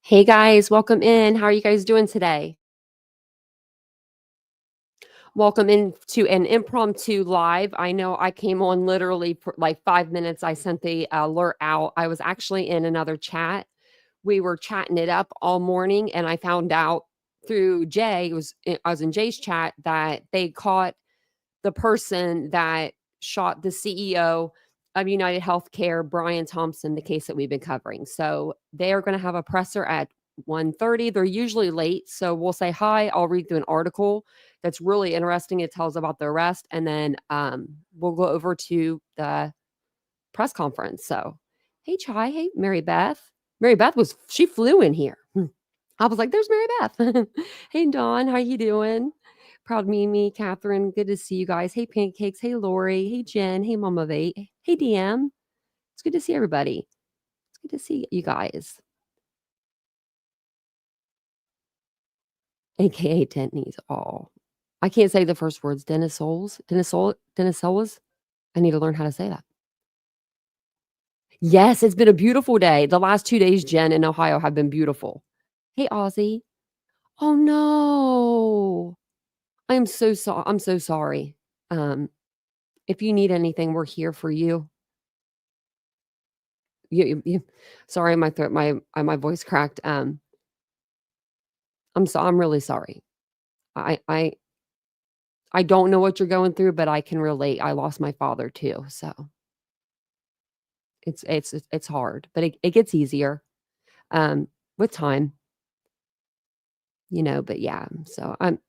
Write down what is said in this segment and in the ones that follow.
Hey guys, welcome in. How are you guys doing today? Welcome in to an impromptu live. I know I came on literally for like 5 minutes. I sent the alert out. I was actually in another chat. We were chatting it up all morning, and I found out through Jay, I was in Jay's chat that they caught the person that shot the CEO of United Healthcare, Brian Thompson, the case that we've been covering. So they are going to have a presser at 1:30. They're usually late. So we'll say hi. I'll read through an article that's really interesting. It tells about the arrest. And then we'll go over to the press conference. So, hey, Chai. Hey, Mary Beth. Mary Beth she flew in here. I was like, "There's Mary Beth." Hey, Dawn, how you doing? Proud Mimi, Catherine, good to see you guys. Hey, Pancakes. Hey, Lori. Hey, Jen. Hey, Mama Vate. Hey, DM. It's good to see everybody. It's good to see you guys. AKA Denny's. Oh, I can't say the first words. Dennis Souls. Dennis Souls. I need to learn how to say that. Yes, it's been a beautiful day. The last 2 days, Jen, in Ohio have been beautiful. Hey, Ozzy. Oh, no. I'm so sorry. Um, if you need anything, we're here for you. You sorry, my throat, my voice cracked. I'm really sorry. I I I don't know what you're going through, but I can relate. I lost my father too, so it's hard, but it gets easier with time, but yeah, so I'm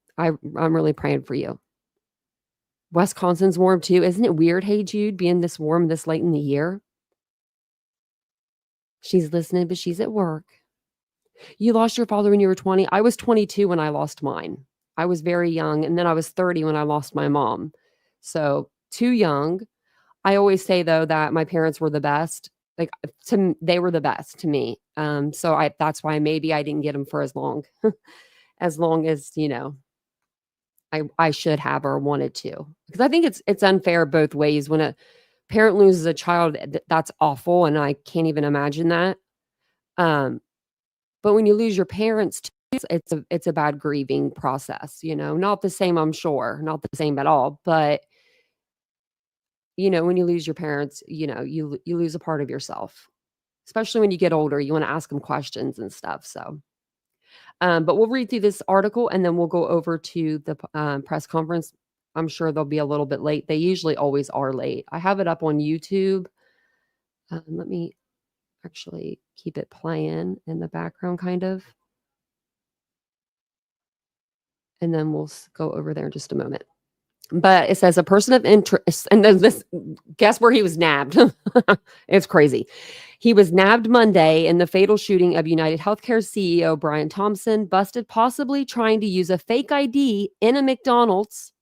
really praying for you. Wisconsin's warm too. Isn't it weird, hey Jude, being this warm this late in the year? She's listening, but she's at work. You lost your father when you were 20. I was 22 when I lost mine. I was very young, and then I was 30 when I lost my mom. So, too young. I always say though that my parents were the best. Like they were the best to me. So I that's why maybe I didn't get them for as long as long as, I should have or wanted to. Because I think it's unfair both ways. When a parent loses a child, that's awful, and I can't even imagine that. Um But when you lose your parents too, it's a bad grieving process, Not the same, I'm sure, not the same at all, but, when you lose your parents, you lose a part of yourself, especially when you get older, you wanna ask them questions and stuff, so, but we'll read through this article, and then we'll go over to the press conference. I'm sure they'll be a little bit late. They usually always are late. I have it up on YouTube. Let me actually keep it playing in the background kind of. And then we'll go over there in just a moment. But it says a person of interest, and then guess where he was nabbed? It's crazy. He was nabbed Monday in the fatal shooting of United Healthcare CEO Brian Thompson, busted possibly trying to use a fake ID in a McDonald's.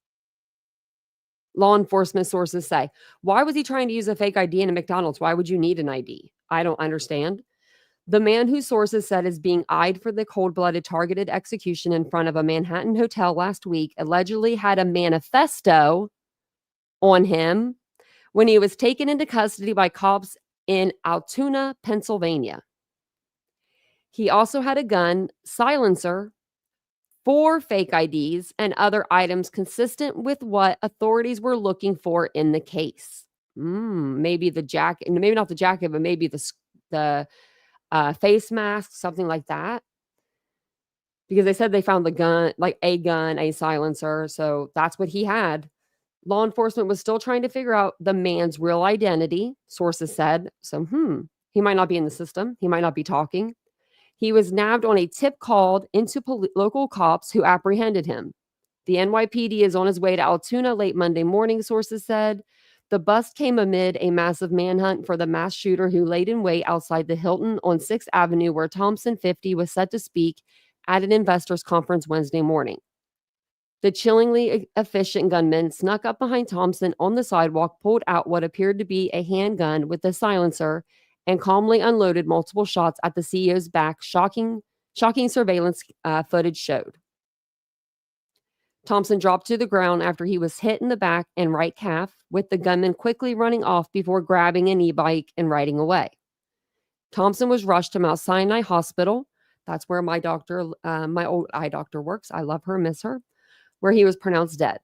Law enforcement sources say. Why was he trying to use a fake ID in a McDonald's? Why would you need an ID? I don't understand. The man whose sources said is being eyed for the cold-blooded targeted execution in front of a Manhattan hotel last week allegedly had a manifesto on him when he was taken into custody by cops in Altoona, Pennsylvania. He also had a gun, silencer, 4 fake IDs, and other items consistent with what authorities were looking for in the case. Maybe the jacket, maybe not the jacket, but maybe the face mask, something like that. Because they said they found the gun, like a gun, a silencer, so that's what he had. Law enforcement was still trying to figure out the man's real identity, sources said. So, he might not be in the system. He might not be talking. He was nabbed on a tip called into local cops who apprehended him. The NYPD is on his way to Altoona late Monday morning, sources said. The bust came amid a massive manhunt for the mass shooter who laid in wait outside the Hilton on 6th Avenue, where Thompson, 50, was set to speak at an investors conference Wednesday morning. The chillingly efficient gunman snuck up behind Thompson on the sidewalk, pulled out what appeared to be a handgun with a silencer, and calmly unloaded multiple shots at the CEO's back, shocking surveillance footage showed. Thompson dropped to the ground after he was hit in the back and right calf, with the gunman quickly running off before grabbing an e-bike and riding away. Thompson was rushed to Mount Sinai Hospital. That's where my doctor, my old eye doctor works. I love her, miss her, where he was pronounced dead.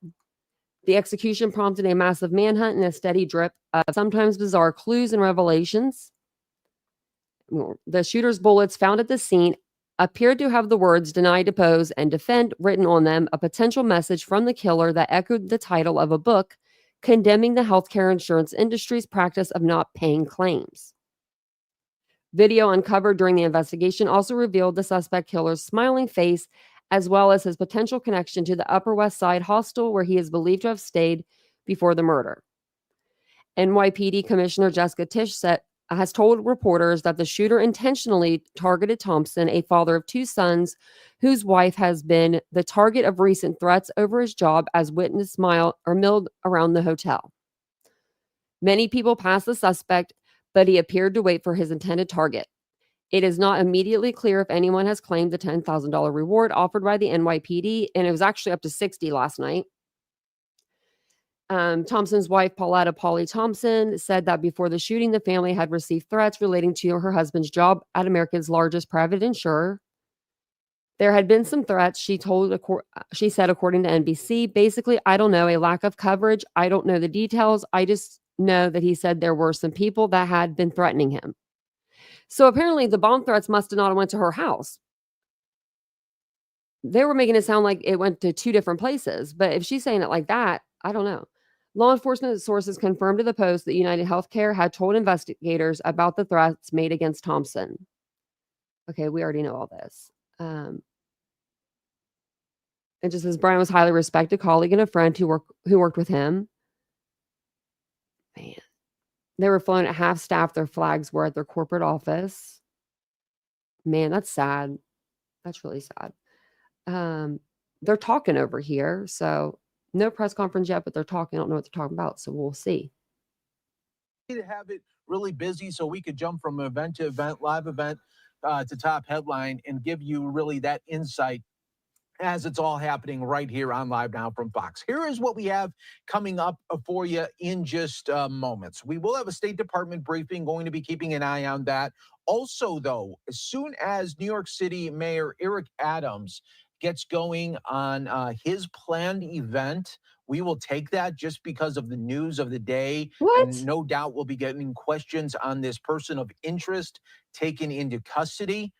The execution prompted a massive manhunt and a steady drip of sometimes bizarre clues and revelations. The shooter's bullets found at the scene appeared to have the words deny, depose, and defend written on them, a potential message from the killer that echoed the title of a book condemning the healthcare insurance industry's practice of not paying claims. Video uncovered during the investigation also revealed the suspect killer's smiling face, as well as his potential connection to the Upper West Side hostel where he is believed to have stayed before the murder. NYPD Commissioner Jessica Tisch has told reporters that the shooter intentionally targeted Thompson, a father of 2 sons, whose wife has been the target of recent threats over his job as witness milled around the hotel. Many people passed the suspect, but he appeared to wait for his intended target. It is not immediately clear if anyone has claimed the $10,000 reward offered by the NYPD, and it was actually up to $60 last night. Thompson's wife, Pauletta Polly Thompson, said that before the shooting, the family had received threats relating to her husband's job at America's largest private insurer. There had been some threats, she said, according to NBC. Basically, I don't know, a lack of coverage. I don't know the details. I just know that he said there were some people that had been threatening him. So apparently the bomb threats must have not went to her house. They were making it sound like it went to 2 different places. But if she's saying it like that, I don't know. Law enforcement sources confirmed to the Post that United Healthcare had told investigators about the threats made against Thompson. Okay, we already know all this. It just says Brian was a highly respected colleague and a friend who worked with him. Man. They were flown at half staff. Their flags were at their corporate office. Man, that's sad. That's really sad. They're talking over here. So no press conference yet, but they're talking. I don't know what they're talking about. So we'll see. To have it really busy so we could jump from event to event, live event to top headline and give you really that insight as it's all happening right here on Live Now from Fox. Here is what we have coming up for you in just moments. We will have a State Department briefing, going to be keeping an eye on that. Also, though, as soon as New York City Mayor Eric Adams gets going on his planned event, we will take that just because of the news of the day. What? And no doubt we'll be getting questions on this person of interest taken into custody.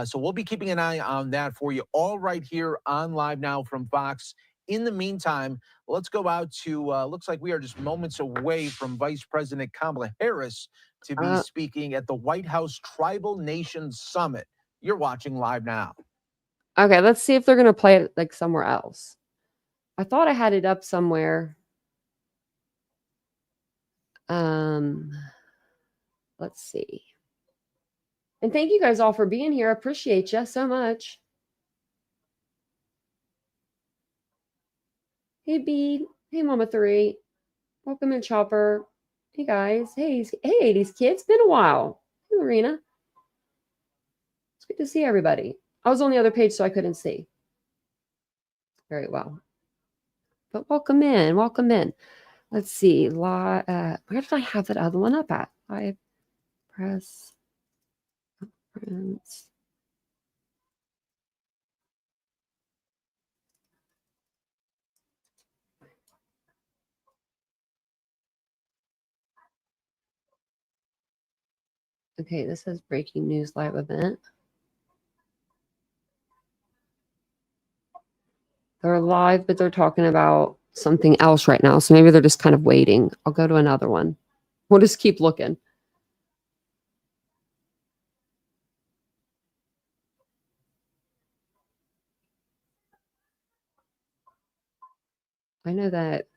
So we'll be keeping an eye on that for you, all right here on Live Now from Fox. In the meantime, let's go out to, looks like we are just moments away from Vice President Kamala Harris to be speaking at the White House Tribal Nations Summit. You're watching Live Now. Okay, let's see if they're going to play it like somewhere else. I thought I had it up somewhere. Let's see. And thank you guys all for being here. I appreciate you so much. Hey, B. Hey, Mama 3. Welcome in, Chopper. Hey, guys. Hey, these kids. Been a while. Hey, Marina. It's good to see everybody. I was on the other page, so I couldn't see. Very well. But welcome in. Welcome in. Let's see. Where did I have that other one up at? Live press conference. Okay, this says breaking news live event. They're live, but they're talking about something else right now. So maybe they're just kind of waiting. I'll go to another one. We'll just keep looking. I know that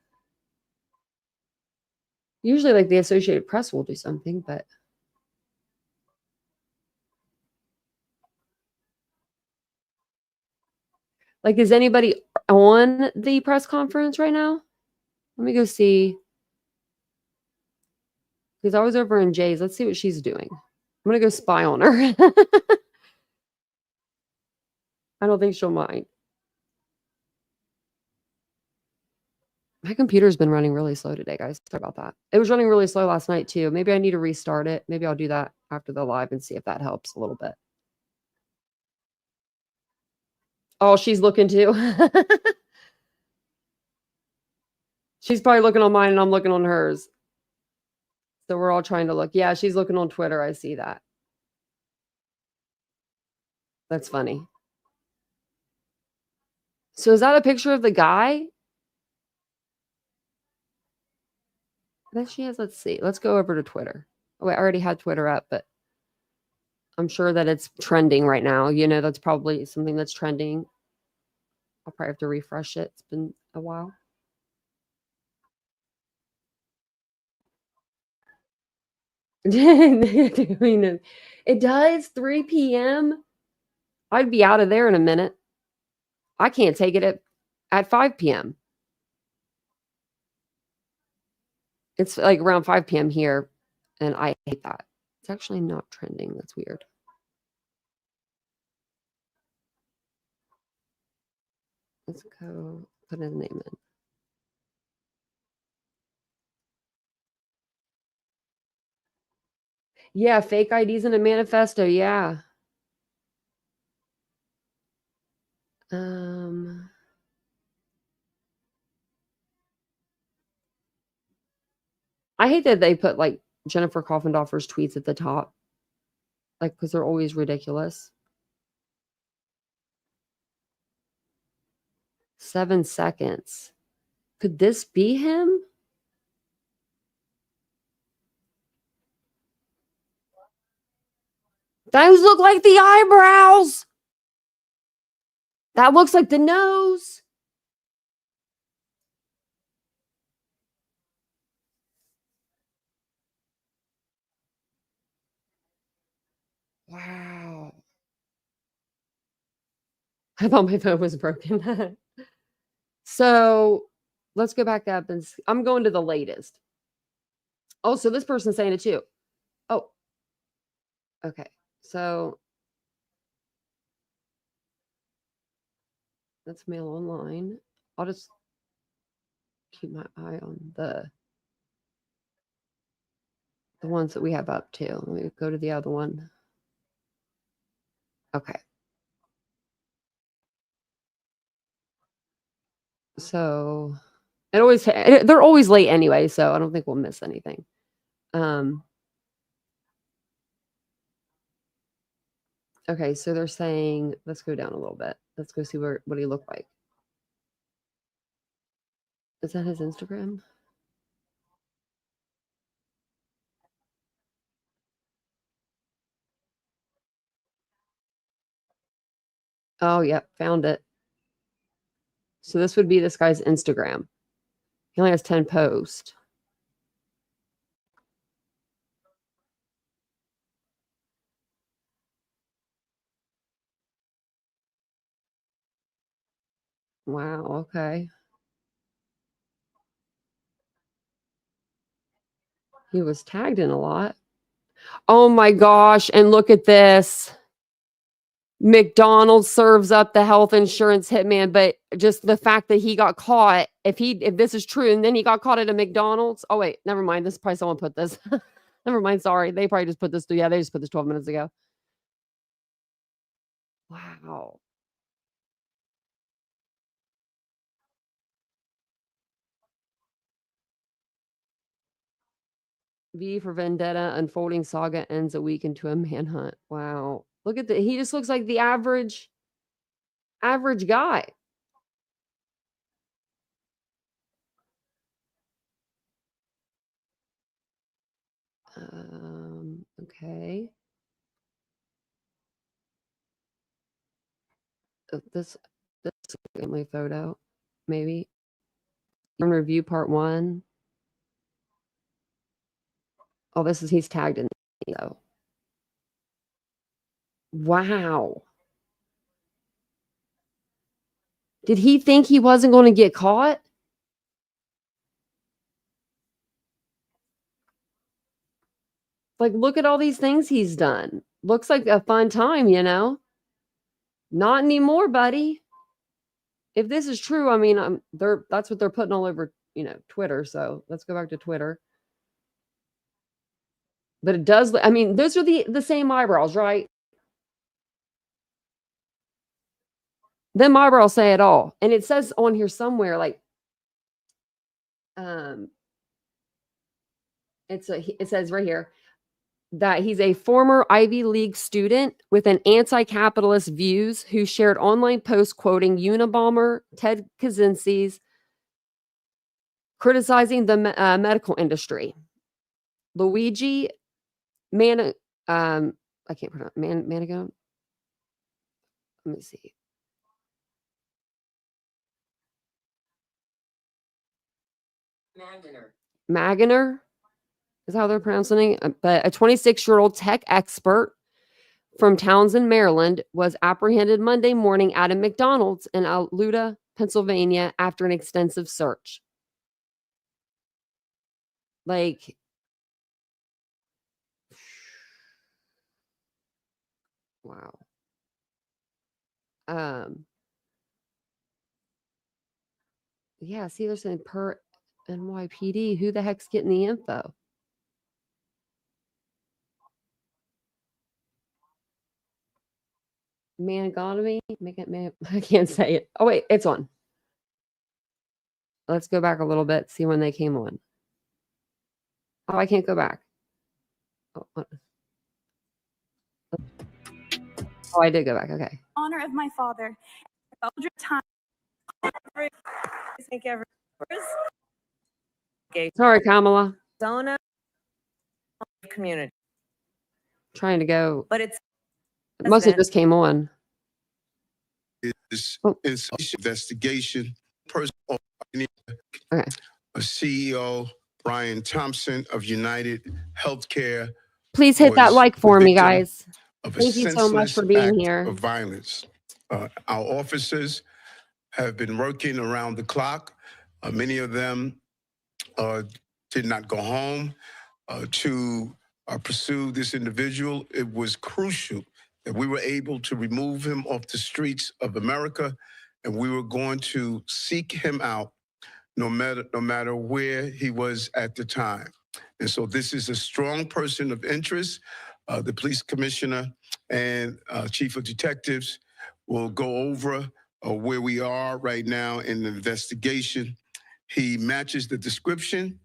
usually like the Associated Press will do something, but like, is anybody on the press conference right now? Let me go see. Because I was over in Jay's. Let's see what she's doing. I'm going to go spy on her. I don't think she'll mind. My computer's been running really slow today, guys. Sorry about that. It was running really slow last night, too. Maybe I need to restart it. Maybe I'll do that after the live and see if that helps a little bit. Oh, she's looking too. She's probably looking on mine and I'm looking on hers. So we're all trying to look. Yeah, she's looking on Twitter. I see that. That's funny. So is that a picture of the guy that she has? Let's see. Let's go over to Twitter. Oh, wait, I already had Twitter up, but I'm sure that it's trending right now. You know, that's probably something that's trending. I'll probably have to refresh it. It's been a while. It does 3 p.m. I'd be out of there in a minute. I can't take it at 5 p.m. It's like around 5 p.m. here, and I hate that. It's actually not trending. That's weird. Let's go put his name in. Yeah, fake IDs in a manifesto. Yeah. I hate that they put like Jennifer Coffindoffer's tweets at the top, like because they're always ridiculous. 7 seconds. Could this be him? Those look like the eyebrows. That looks like the nose. Wow. I thought my phone was broken. So let's go back up and I'm going to the latest. Oh, so this person's saying it too. Oh, okay. So that's mail online. I'll just keep my eye on the ones that we have up too. Let me go to the other one. Okay. So they're always late anyway, so I don't think we'll miss anything. Okay, so they're saying, let's go down a little bit. Let's go see what he looked like. Is that his Instagram? Oh, yep, found it. So this would be this guy's Instagram. He only has 10 posts. Wow, okay. He was tagged in a lot. Oh my gosh, and look at this. McDonald's serves up the health insurance hitman, but just the fact that he got caught, if this is true, and then he got caught at a McDonald's. Oh wait, never mind. This is probably someone put this. Never mind. Sorry, they probably just put this. Yeah, they just put this 12 minutes ago. Wow. V for Vendetta, unfolding saga ends a week into a manhunt. Wow. Look at he just looks like the average guy. Okay. This family photo, maybe. Review part 1. Oh, he's tagged in though. Wow. Did he think he wasn't going to get caught? Like, look at all these things he's done. Looks like a fun time, you know? Not anymore, buddy. If this is true, I mean, that's what they're putting all over, Twitter. So let's go back to Twitter. But it does. I mean, those are the same eyebrows, right? Then Marlboro say it all. And it says on here somewhere, like, it says right here that he's a former Ivy League student with an anti-capitalist views who shared online posts quoting Unabomber Ted Kaczynski's criticizing the medical industry. Luigi I can't pronounce Manigo. Let me see. Maganer is how they're pronouncing it. But a 26-year-old tech expert from Townsend, Maryland, was apprehended Monday morning at a McDonald's in Alluda, Pennsylvania, after an extensive search. Like, wow. Yeah, see, they're saying per NYPD. Who the heck's getting the info? Manigotomy? I can't say it. Oh, wait, it's on. Let's go back a little bit, see when they came on. Oh, I can't go back. Oh, I did go back. Okay. Honor of my father. Your time. Sorry, Kamala. Zona community. Trying to go. But it must have just came on. It's investigation. Person, okay. A CEO, Brian Thompson of United Healthcare. Please hit that like for me, guys. Thank you so much for being here. Of violence. Our officers have been working around the clock. Many of them did not go home to pursue this individual. It was crucial that we were able to remove him off the streets of America, and we were going to seek him out no matter where he was at the time. And so this is a strong person of interest. The police commissioner and chief of detectives will go over where we are right now in the investigation. He matches the description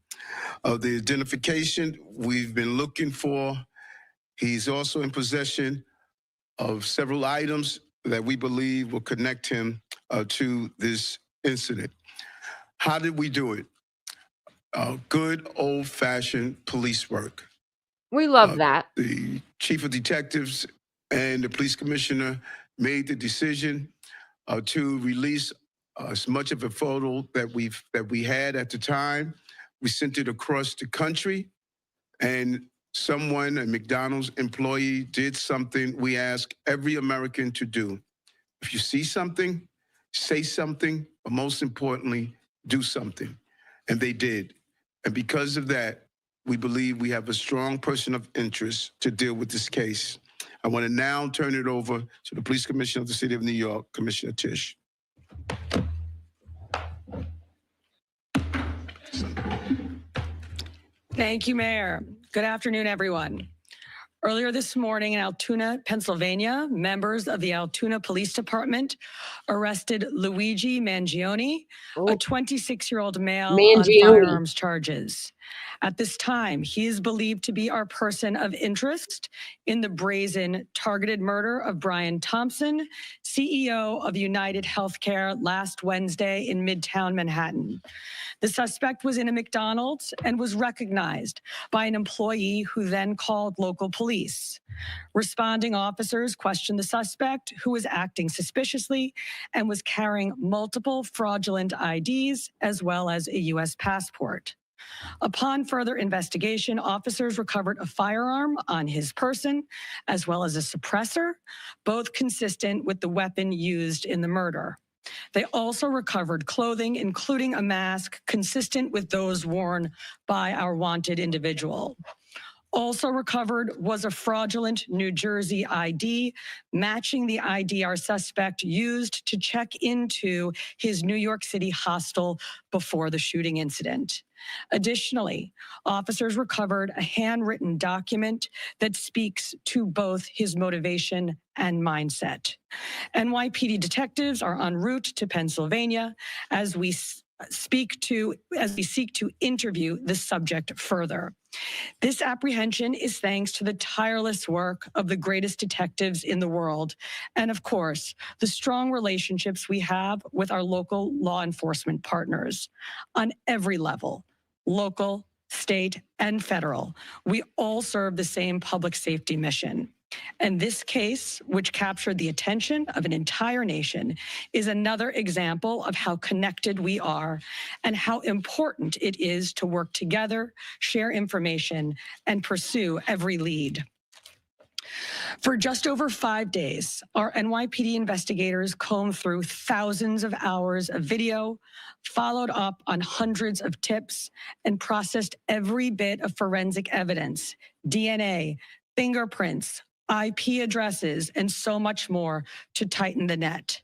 of the identification we've been looking for. He's also in possession of several items that we believe will connect him to this incident. How did we do it? Good old-fashioned police work. We love that. The chief of detectives and the police commissioner made the decision to release as much of a photo that we had at the time. We sent it across the country, and someone, a McDonald's employee, did something we ask every American to do. If you see something, say something, but most importantly, do something. And they did. And because of that, we believe we have a strong person of interest to deal with this case. I want to now turn it over to the police commissioner of the city of New York, Commissioner Tisch. Thank you, Mayor. Good afternoon, everyone. Earlier this morning in Altoona, Pennsylvania, members of the Altoona Police Department arrested Luigi Mangione, a 26-year-old male on firearms charges. At this time, he is believed to be our person of interest in the brazen targeted murder of Brian Thompson, CEO of United Healthcare, last Wednesday in Midtown Manhattan. The suspect was in a McDonald's and was recognized by an employee who then called local police. Responding officers questioned the suspect, who was acting suspiciously and was carrying multiple fraudulent IDs as well as a U.S. passport. Upon further investigation, officers recovered a firearm on his person, as well as a suppressor, both consistent with the weapon used in the murder. They also recovered clothing, including a mask consistent with those worn by our wanted individual. Also recovered was a fraudulent New Jersey ID, matching the ID our suspect used to check into his New York City hostel before the shooting incident. Additionally, officers recovered a handwritten document that speaks to both his motivation and mindset. NYPD detectives are en route to Pennsylvania as we seek to interview the subject further. This apprehension is thanks to the tireless work of the greatest detectives in the world, and of course, the strong relationships we have with our local law enforcement partners on every level, local, state, and federal. We all serve the same public safety mission. And this case, which captured the attention of an entire nation, is another example of how connected we are and how important it is to work together, share information, and pursue every lead. For just over 5 days, our NYPD investigators combed through thousands of hours of video, followed up on hundreds of tips, and processed every bit of forensic evidence, DNA, fingerprints, IP addresses, and so much more to tighten the net.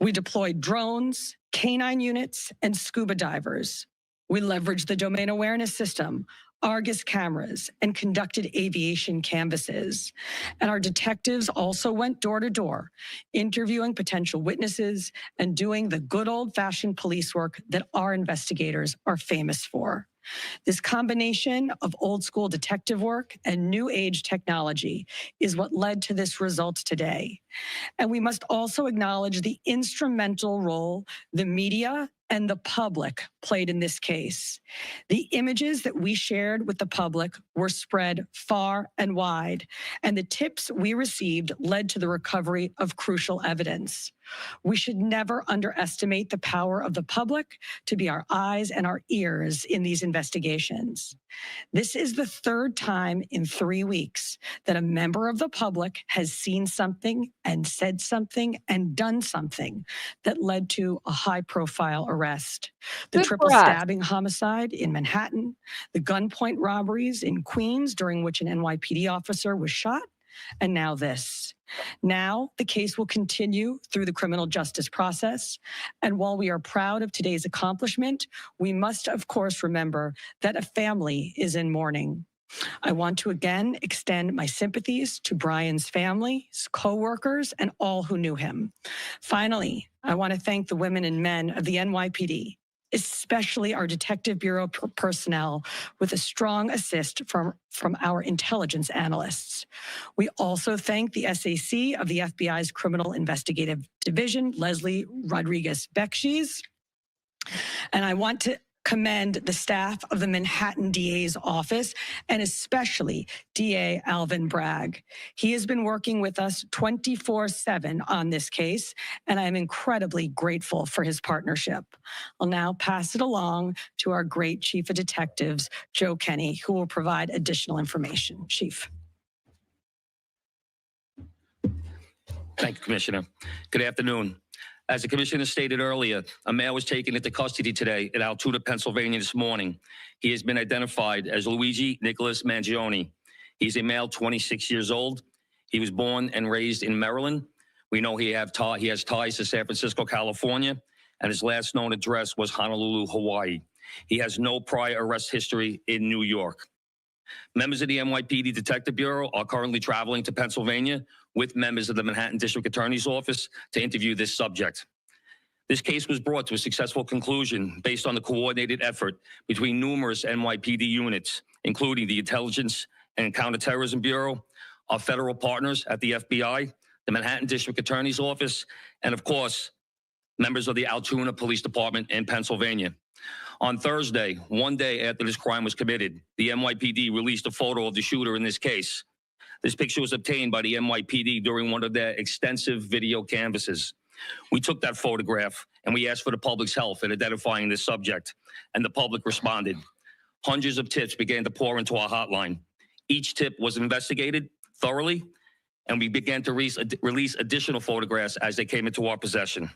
We deployed drones, canine units, and scuba divers. We leveraged the domain awareness system, Argus cameras, and conducted aviation canvasses. And our detectives also went door to door, interviewing potential witnesses and doing the good old-fashioned police work that our investigators are famous for. This combination of old school detective work and new age technology is what led to this result today. And we must also acknowledge the instrumental role the media and the public played in this case. The images that we shared with the public were spread far and wide, and the tips we received led to the recovery of crucial evidence. We should never underestimate the power of the public to be our eyes and our ears in these investigations. This is the third time in 3 weeks that a member of the public has seen something and said something and done something that led to a high-profile arrest. The Good triple for us. stabbing homicide in Manhattan, the gunpoint robberies in Queens during which an NYPD officer was shot, and now this. Now, the case will continue through the criminal justice process. And while we are proud of today's accomplishment, we must, of course, remember that a family is in mourning. I want to again extend my sympathies to Brian's family, his co-workers, and all who knew him. Finally, I want to thank the women and men of the NYPD, especially our Detective Bureau personnel, with a strong assist from our intelligence analysts. We also thank the SAC of the FBI's Criminal Investigative Division, Leslie Rodriguez-Bekshies. And I want to commend the staff of the Manhattan DA's office, and especially DA Alvin Bragg. He has been working with us 24/7 on this case, and I am incredibly grateful for his partnership. I'll now pass it along to our great Chief of Detectives, Joe Kenny, who will provide additional information. Chief. Thank you, Commissioner. Good afternoon. As the Commissioner stated earlier, a male was taken into custody today in Altoona, Pennsylvania this morning. He has been identified as Luigi Nicholas Mangione. He's a male, 26 years old. He was born and raised in Maryland. We know he has ties to San Francisco, California, and his last known address was Honolulu, Hawaii. He has no prior arrest history in New York. Members of the NYPD Detective Bureau are currently traveling to Pennsylvania with members of the Manhattan District Attorney's Office to interview this subject. This case was brought to a successful conclusion based on the coordinated effort between numerous NYPD units, including the Intelligence and Counterterrorism Bureau, our federal partners at the FBI, the Manhattan District Attorney's Office, and of course, members of the Altoona Police Department in Pennsylvania. On Thursday, one day after this crime was committed, the NYPD released a photo of the shooter in this case. This picture was obtained by the NYPD during one of their extensive video canvasses. We took that photograph and we asked for the public's help in identifying this subject, and the public responded. Hundreds of tips began to pour into our hotline. Each tip was investigated thoroughly, and we began to release additional photographs as they came into our possession.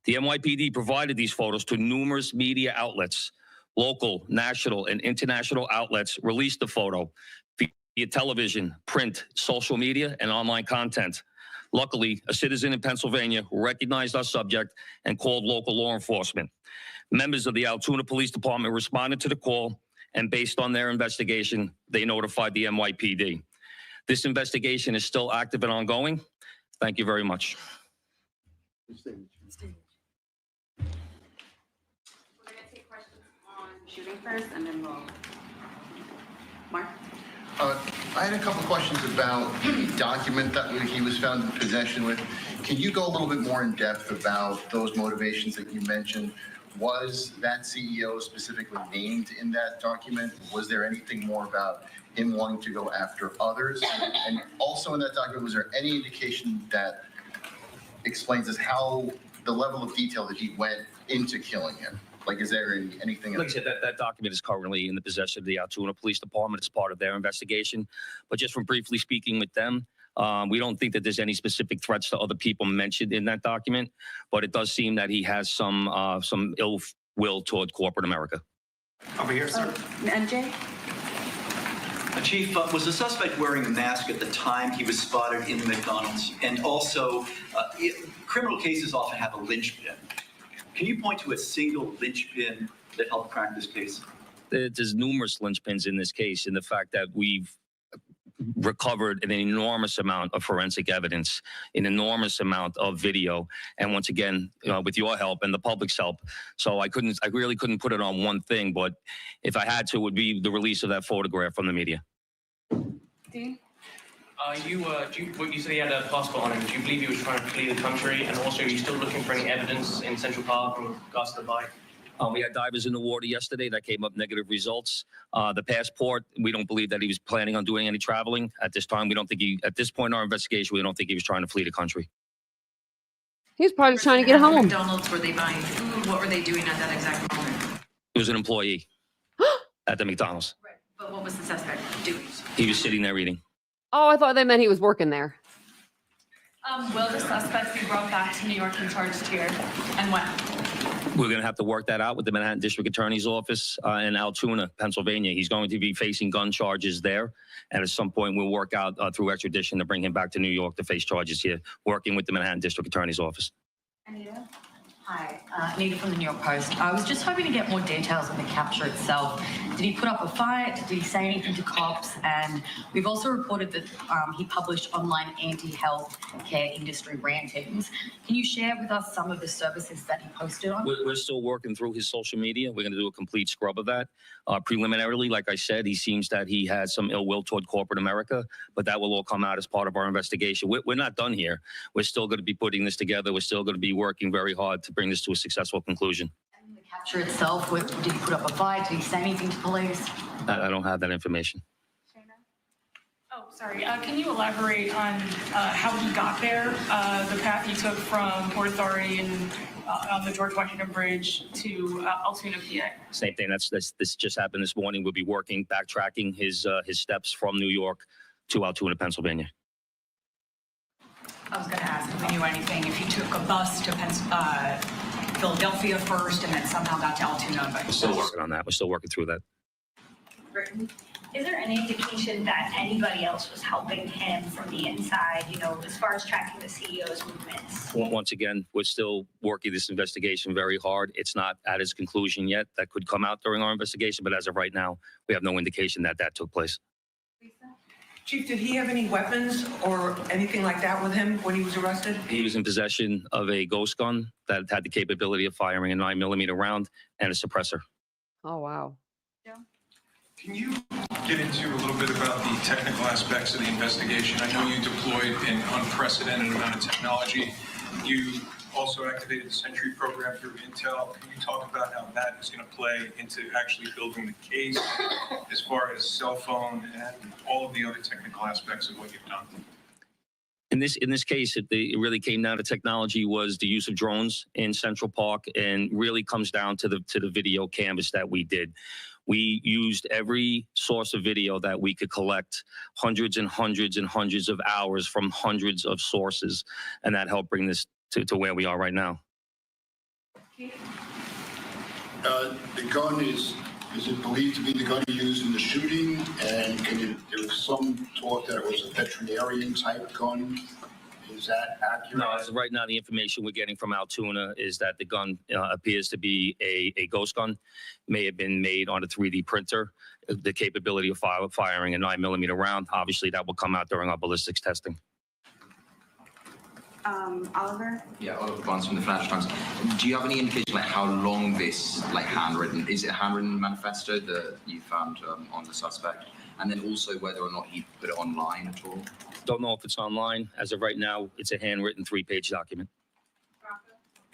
The NYPD provided these photos to numerous media outlets. Local, national, and international outlets released the photo, via television, print, social media, and online content. Luckily, a citizen in Pennsylvania recognized our subject and called local law enforcement. Members of the Altoona Police Department responded to the call, and based on their investigation, they notified the NYPD. This investigation is still active and ongoing. Thank you very much. We're going to take questions on shooting first, and then we'll. Mark? I had a couple questions about the document that he was found in possession with. Can you go a little bit more in depth about those motivations that you mentioned? Was that CEO specifically named in that document? Was there anything more about him wanting to go after others? And also in that document, was there any indication that explains us how the level of detail that he went into killing him? Like, is there anything? Like I said, that document is currently in the possession of the Altoona Police Department as part of their investigation. But just from briefly speaking with them, we don't think that there's any specific threats to other people mentioned in that document. But it does seem that he has some ill will toward corporate America. Over here, sir. NJ? Chief, was the suspect wearing a mask at the time he was spotted in the McDonald's? And also, criminal cases often have a linchpin. Can you point to a single linchpin that helped crack this case? There's numerous linchpins in this case, in the fact that we've recovered an enormous amount of forensic evidence, an enormous amount of video, and once again, with your help and the public's help. So I really couldn't put it on one thing, but if I had to, it would be the release of that photograph from the media. Dean? You said he had a passport on him. Do you believe he was trying to flee the country? And also, are you still looking for any evidence in Central Park in regards to the bike? We had divers in the water yesterday that came up negative results. The passport, we don't believe that he was planning on doing any traveling at this time. We don't think at this point in our investigation, we don't think he was trying to flee the country. He's probably trying to get home. McDonald's, were they buying food? What were they doing at that exact moment? He was an employee at the McDonald's. Right. But what was the suspect doing? He was sitting there eating. Oh, I thought they meant he was working there. Will the suspect be brought back to New York and charged here? And when? We're going to have to work that out with the Manhattan District Attorney's Office in Altoona, Pennsylvania. He's going to be facing gun charges there. And at some point, we'll work out through extradition to bring him back to New York to face charges here, working with the Manhattan District Attorney's Office. Anita? Hi, Anita from the New York Post. I was just hoping to get more details on the capture itself. Did he put up a fight? Did he say anything to cops? And we've also reported that he published online anti-health care industry rantings. Can you share with us some of the services that he posted on? We're still working through his social media. We're going to do a complete scrub of that. Preliminarily, like I said, he seems that he has some ill will toward corporate America, but that will all come out as part of our investigation. We're not done here. We're still going to be putting this together. We're still going to be working very hard to bring this to a successful conclusion. And the capture itself, did he put up a fight? Did he say anything to police? I don't have that information. Oh, sorry. Can you elaborate on how he got there, the path he took from Port Authority and on the George Washington Bridge to Altoona, PA? Same thing. This just happened this morning. We'll be working, backtracking his steps from New York to Altoona, Pennsylvania. I was going to ask if we knew anything, if he took a bus to Philadelphia first and then somehow got to Altoona. But We're still working on that. We're still working through that. Is there any indication that anybody else was helping him from the inside, as far as tracking the CEO's movements? Once again, we're still working this investigation very hard. It's not at its conclusion yet. That could come out during our investigation, but as of right now, we have no indication that took place. Chief, did he have any weapons or anything like that with him when he was arrested? He was in possession of a ghost gun that had the capability of firing a 9mm round and a suppressor. Oh, wow. Can you get into a little bit about the technical aspects of the investigation? I know you deployed an unprecedented amount of technology. You also activated the Sentry program through Intel. Can you talk about how that is going to play into actually building the case as far as cell phone and all of the other technical aspects of what you've done? In this case, it really came down to technology was the use of drones in Central Park, and really comes down to the video canvas that we did. We used every source of video that we could collect, hundreds and hundreds and hundreds of hours from hundreds of sources, and that helped bring this to where we are right now. The gun is Is it believed to be the gun used in the shooting? And there was some talk that it was a veterinarian type gun. Is that accurate? No, as of right now, the information we're getting from Altoona is that the gun appears to be a ghost gun, may have been made on a 3D printer. The capability of firing a 9mm round, obviously that will come out during our ballistics testing. Oliver? Yeah, Oliver Barnes from the Financial Times. Do you have any indication like how long this handwritten, is it a handwritten manifesto that you found on the suspect? And then also whether or not he put it online at all? Don't know if it's online. As of right now, it's a handwritten 3-page document.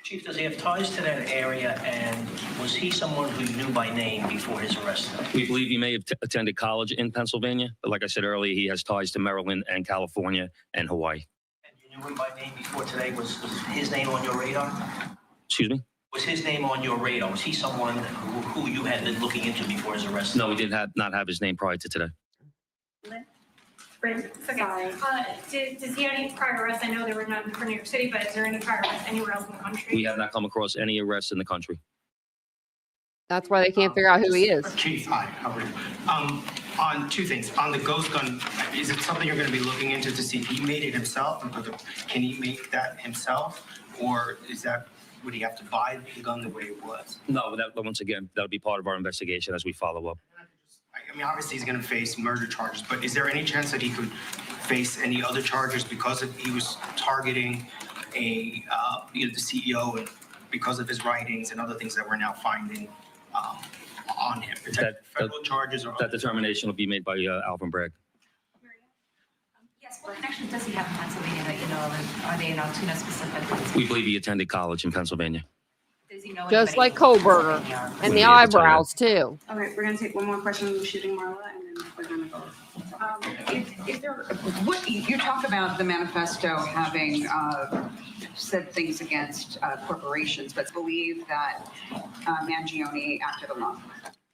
Chief, does he have ties to that area, and was he someone who you knew by name before his arrest? We believe he may have attended college in Pennsylvania, but like I said earlier, he has ties to Maryland and California and Hawaii. And you knew him by name before today? Was his name on your radar? Excuse me? Was his name on your radar? Was he someone who you had been looking into before his arrest? No, we did not have his name prior to today. Okay. Does he have any prior arrests? I know there were none for New York City, but is there any prior arrests anywhere else in the country? We have not come across any arrests in the country. That's why they can't figure out who he is. Chief, hi, how are you? On two things. On the ghost gun, is it something you're going to be looking into to see if he made it himself? Can he make that himself? Or would he have to buy the gun the way it was? No, once again, that'll be part of our investigation as we follow up. I mean, obviously he's going to face murder charges, but is there any chance that he could face any other charges because he was targeting the CEO and because of his writings and other things that we're now finding on him? Federal charges or that determination will be made by Alvin Bragg. Yes, what connections does he have in Pennsylvania that you know of? And are they in Altoona specifically? We believe he attended college in Pennsylvania. Does he know Just like anybody from Kohlberger. Pennsylvania? And the eyebrows, too. All right, we're gonna take one more question on the shooting, Marla, and then we're gonna go. Is there, what, you talk about the manifesto having said things against corporations, but believe that Mangione acted alone.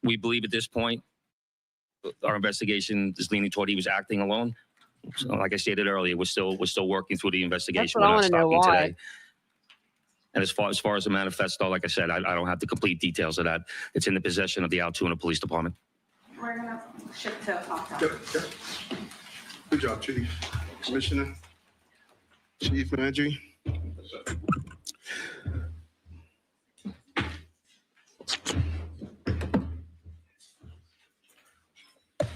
We believe at this point, our investigation is leaning toward he was acting alone. So, like I stated earlier, we're still working through the investigation. That's what We're I not wanna know stopping why. today. And as far as the manifesto, like I said, I don't have the complete details of that. It's in the possession of the Altoona Police Department. We're gonna shift to Thompson. Good job, Chief. Commissioner, Chief Landry.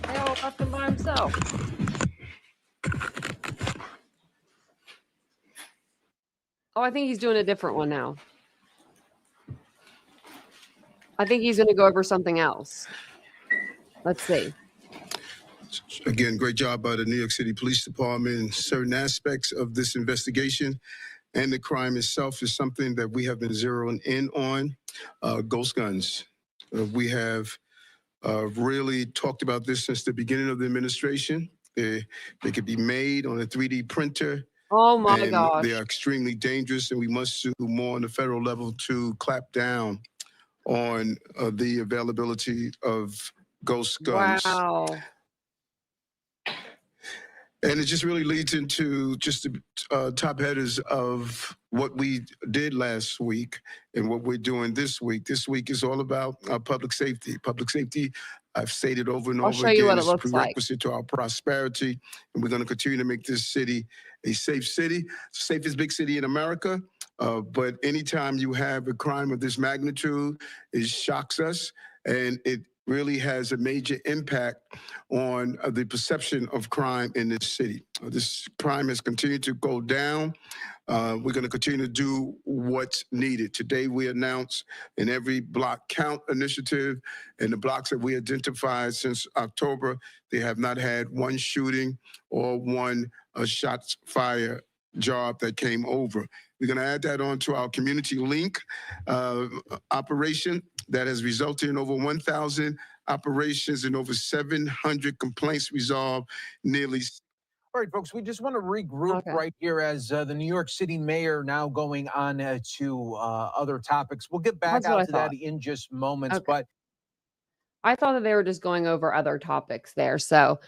They all left him by himself. Oh, I think he's doing a different one now. I think he's going to go over something else. Let's see. Again, great job by the New York City Police Department. In certain aspects of this investigation and the crime itself is something that we have been zeroing in on. Ghost guns. We have really talked about this since the beginning of the administration. They could be made on a 3D printer. Oh my gosh. They are extremely dangerous, and we must do more on the federal level to clamp down on the availability of ghost guns. Wow. And it just really leads into just the top headers of what we did last week and what we're doing this week. This week is all about public safety. Public safety, I've stated over and I'll over show you again, what it is looks like. prerequisite to our prosperity. And we're going to continue to make this city a safe city, safest big city in America. But anytime you have a crime of this magnitude, it shocks us, and it really has a major impact on the perception of crime in this city. This crime has continued to go down. We're going to continue to do what's needed. Today, we announced an Every Block Count initiative, and the blocks that we identified since October, they have not had one shooting or one shots fired job that came over. We're going to add that on to our community link operation that has resulted in over 1,000 operations and over 700 complaints resolved, nearly. All right, folks, we just want to regroup right here as the New York City mayor now going on to other topics. We'll get back out to that in just moments, but I thought that they were just going over other topics there. So,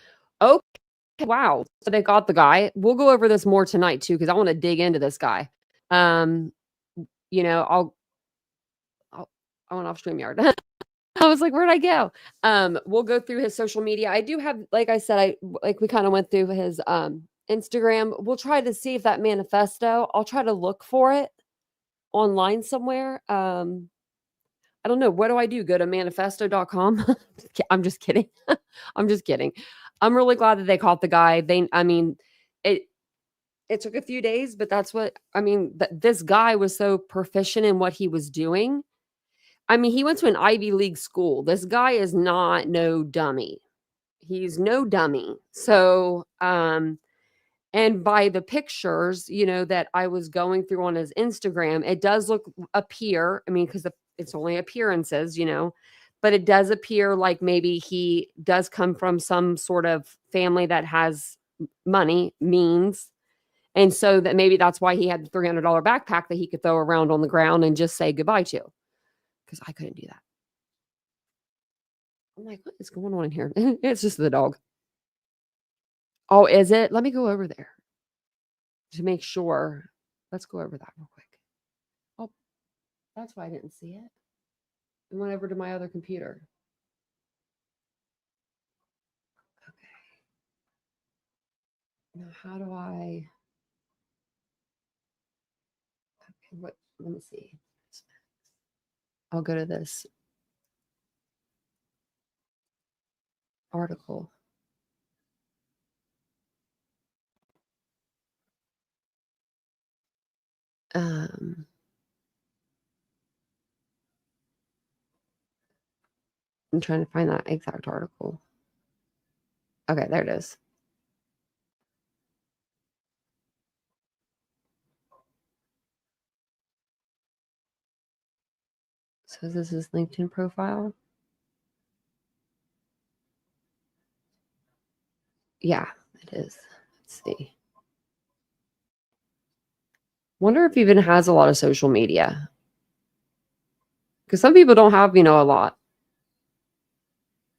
okay, wow. So they got the guy. We'll go over this more tonight too, because I want to dig into this guy. You know, I went off StreamYard. I was like, where'd I go? We'll go through his social media. I do have, like I said, we kind of went through his Instagram. We'll try to see if that manifesto, I'll try to look for it online somewhere. I don't know. What do I do? Go to manifesto.com? I'm just kidding. I'm just kidding. I'm really glad that they caught the guy. I mean, it took a few days, but that's what, I mean, this guy was so proficient in what he was doing. I mean, he went to an Ivy League school. This guy is not no dummy. He's no dummy. So, and by the pictures, that I was going through on his Instagram, it does appear, I mean, because it's only appearances, but it does appear like maybe he does come from some sort of family that has money, means. And so that maybe that's why he had the $300 backpack that he could throw around on the ground and just say goodbye to. Because I couldn't do that. I'm like, what is going on in here? It's just the dog. Oh, is it? Let me go over there to make sure. Let's go over that real quick. Oh, that's why I didn't see it. I went over to my other computer. Okay. Now, how do I? Okay, what? Let me see. I'll go to this article. I'm trying to find that exact article. Okay, there it is. So this is his LinkedIn profile. Yeah, it is. Let's see. Wonder if he even has a lot of social media. Because some people don't have, a lot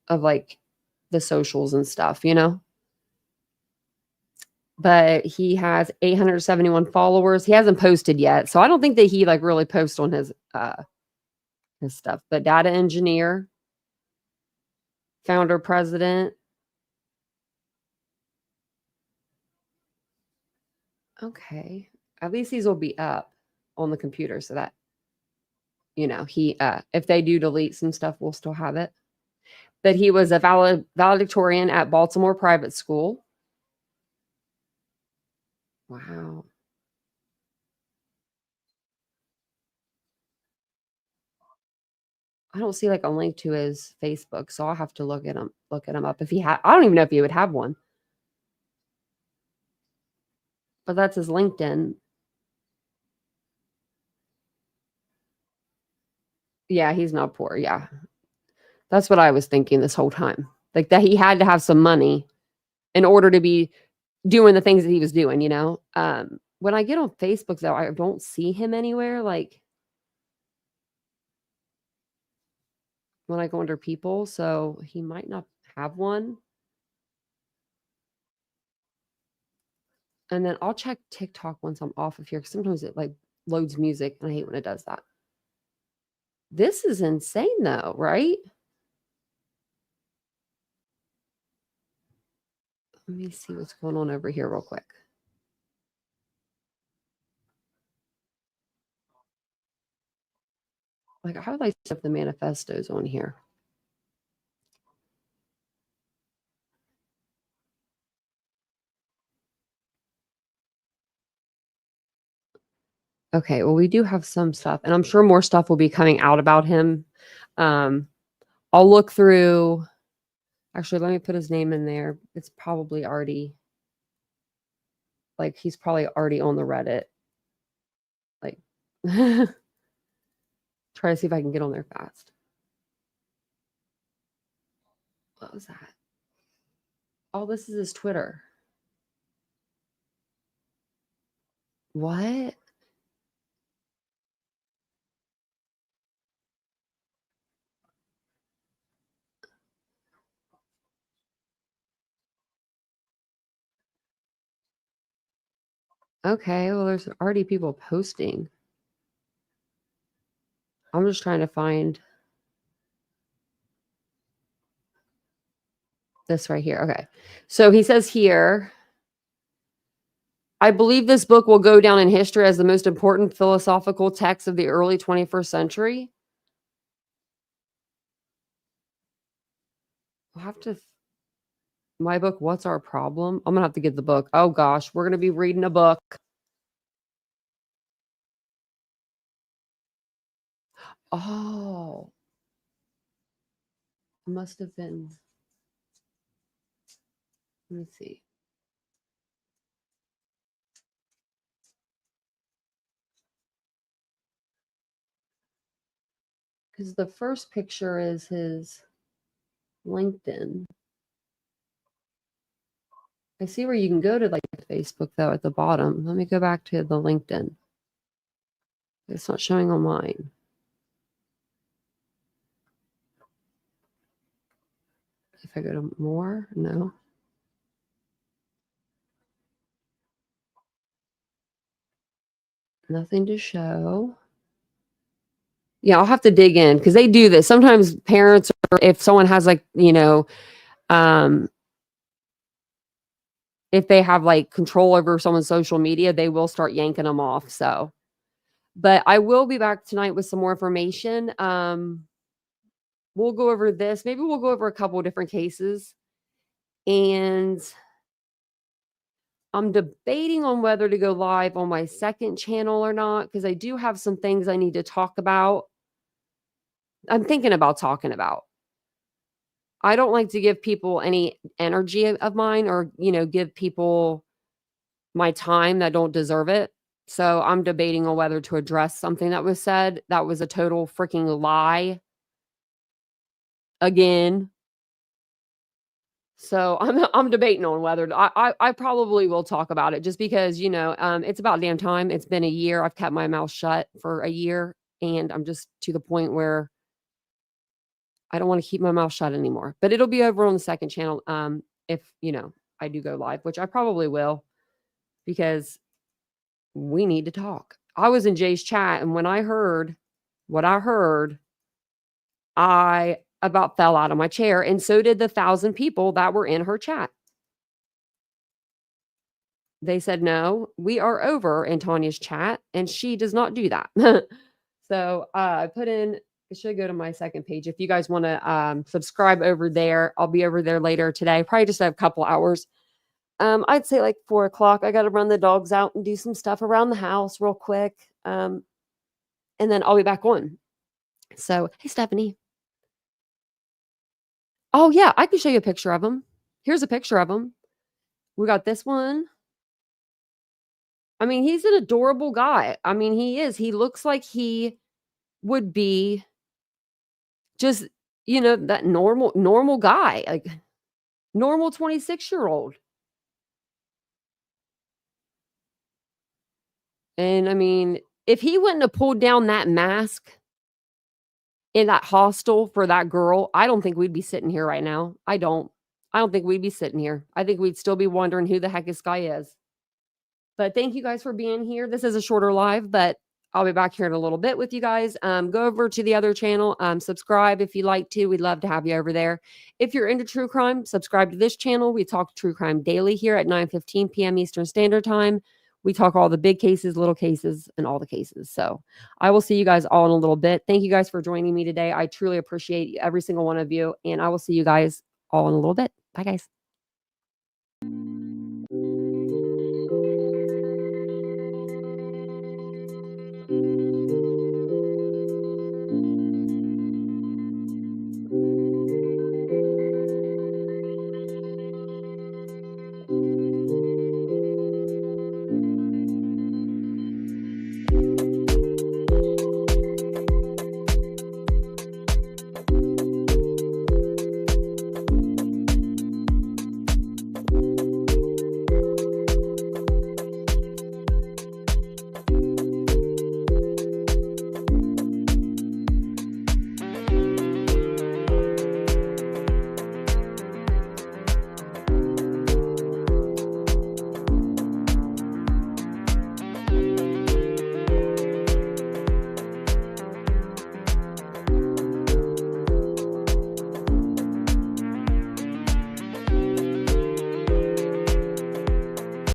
of like the socials and stuff, But he has 871 followers. He hasn't posted yet. So I don't think that he like really posts on his stuff. But data engineer, founder, president. Okay. At least these will be up on the computer so that he if they do delete some stuff, we'll still have it. But he was a valedictorian at Baltimore Private School. Wow. I don't see like a link to his Facebook, so I'll have to look at him up if he had. I don't even know if he would have one. But that's his LinkedIn. Yeah, he's not poor. Yeah. That's what I was thinking this whole time. Like that he had to have some money in order to be doing the things that he was doing, When I get on Facebook though, I don't see him anywhere. Like when I go under people, so he might not have one. And then I'll check TikTok once I'm off of here because sometimes it like loads music and I hate when it does that. This is insane though, right? Let me see what's going on over here real quick. Like, how would I set the manifestos on here? Okay, well, we do have some stuff, and I'm sure more stuff will be coming out about him. I'll look through. Actually, let me put his name in there. It's probably already, like, he's probably already on the Reddit. Like, try to see if I can get on there fast. What was that? Oh, this is his Twitter. What? Okay, well, there's already people posting. I'm just trying to find. This right here. Okay. So he says here, I believe this book will go down in history as the most important philosophical text of the early 21st century. I'll have to, my book, What's Our Problem? I'm going to have to get the book. Oh gosh, we're going to be reading a book. Oh, it must have been. Let me see. Because the first picture is his LinkedIn. I see where you can go to like Facebook though at the bottom. Let me go back to the LinkedIn. It's not showing on mine. If I go to more, no. Nothing to show. Yeah, I'll have to dig in because they do this. Sometimes parents, or if someone has like, if they have like control over someone's social media, they will start yanking them off. So, but I will be back tonight with some more information. We'll go over this. Maybe we'll go over a couple of different cases. And I'm debating on whether to go live on my second channel or not, because I do have some things I need to talk about. I'm thinking about talking about. I don't like to give people any energy of mine or, give people my time that don't deserve it. So I'm debating on whether to address something that was said. That was a total freaking lie. Again. So I'm debating on whether I probably will talk about it just because, it's about damn time. It's been a year. I've kept my mouth shut for a year and I'm just to the point where I don't want to keep my mouth shut anymore. But it'll be over on the second channel if, I do go live, which I probably will because we need to talk. I was in Jay's chat and when I heard what I heard, I about fell out of my chair, and so did the 1,000 people that were in her chat. They said, no, we are over in Tanya's chat, and she does not do that. So I put in, it should go to my second page. If you guys want to subscribe over there, I'll be over there later today, probably just a couple hours. I'd say like 4 o'clock. I got to run the dogs out and do some stuff around the house real quick. And then I'll be back on. So, hey, Stephanie. Oh, yeah, I can show you a picture of him. Here's a picture of him. We got this one. I mean, he's an adorable guy. I mean, he is. He looks like he would be just, that normal guy, like normal 26-year-old. And I mean, if he wouldn't have pulled down that mask in that hostel for that girl, I don't think we'd be sitting here right now. I don't think we'd be sitting here. I think we'd still be wondering who the heck this guy is. But thank you guys for being here. This is a shorter live, but I'll be back here in a little bit with you guys. Go over to the other channel. Subscribe if you like to. We'd love to have you over there. If you're into true crime, subscribe to this channel. We talk true crime daily here at 9:15 p.m. Eastern Standard Time. We talk all the big cases, little cases, and all the cases. So I will see you guys all in a little bit. Thank you guys for joining me today. I truly appreciate every single one of you. And I will see you guys all in a little bit. Bye, guys.